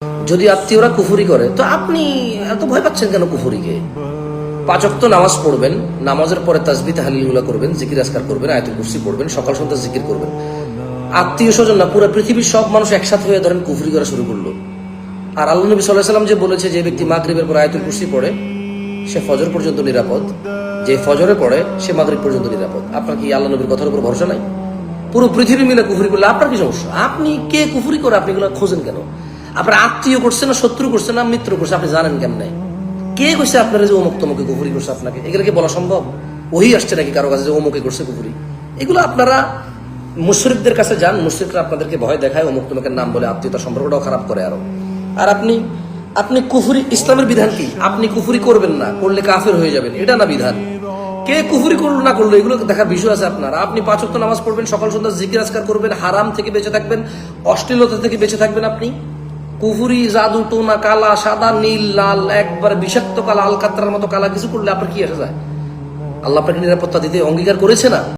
যদি আত্মীয়রা কুফরি করে তো আপনি এত ভয় পাচ্ছেন কেন কুফরিকে? 5 ওয়াক্ত নামাজ পড়বেন, নামাজের পরে তাসবিহ তাহলিলুল্লাহ করবেন, জিকির আজকার করবেন, আয়াতুল কুরসি পড়বেন, সকাল সন্ধ্যা জিকির করবেন। আত্মীয় স্বজন না, পুরো পৃথিবীর সব মানুষ একসাথে হয়ে ধরেন কুফরি করা শুরু করলো। আর আল্লাহ নবী সাল্লাল্লাহু আলাইহি ওয়াসাল্লাম যে বলেছে যে ব্যক্তি মাগরিবের পর আয়াতুল কুরসি পড়ে সে ফজর পর্যন্ত নিরাপদ, যে ফজরে পড়ে সে মাগরিব পর্যন্ত নিরাপদ। আপনার কি আল্লাহ নবীর কথার উপর ভরসা নাই? পুরো পৃথিবী মিলে কুফরি করলে আপনার কি সমস্যা? আপনি কে কুফরি করে আপনি এগুলো খোঁজেন কেন? আপনার আত্মীয় করছে না শত্রু করছে না মিত্র করছে আপনি জানেন কেমনে? কে কইছে আপনারা যে অমুক তমুকে কুফরি করছে? আপনাকে এগুলো কি বলা সম্ভব? ওহি আসছে নাকি কারো কাছে যে অমুকে করছে কুফরি? এগুলো আপনারা মুশরিকদের কাছে যান, মুশরিকরা আপনাদেরকে ভয় দেখায়, অমুক তমুকের নাম বলে আত্মীয়তা সম্পর্কটাও খারাপ করে আরো। আর আপনি কুফরি, ইসলামের বিধান কি? আপনি কুফরি করবেন না, করলে কাফের হয়ে যাবেন, এটা না বিধান। কে কুফরি করলো না করলো এগুলো দেখার বিষয় আছে আপনার। আপনি 5 ওয়াক্ত নামাজ পড়বেন, সকাল সন্ধ্যা জিকির আজকার করবেন, হারাম থেকে বেঁচে থাকবেন, অশ্লীলতা থেকে বেঁচে থাকবেন। আপনি কুফরি, জাদু টোনা, কালা, সাদা, নীল, লাল, একবার বিষাক্ত কালা, আলকাতরার মতো কালা কিছু করলে আপনার কি আসে যায়? আল্লাহ আপনাকে নিরাপত্তা দিতে অঙ্গীকার করেছে না?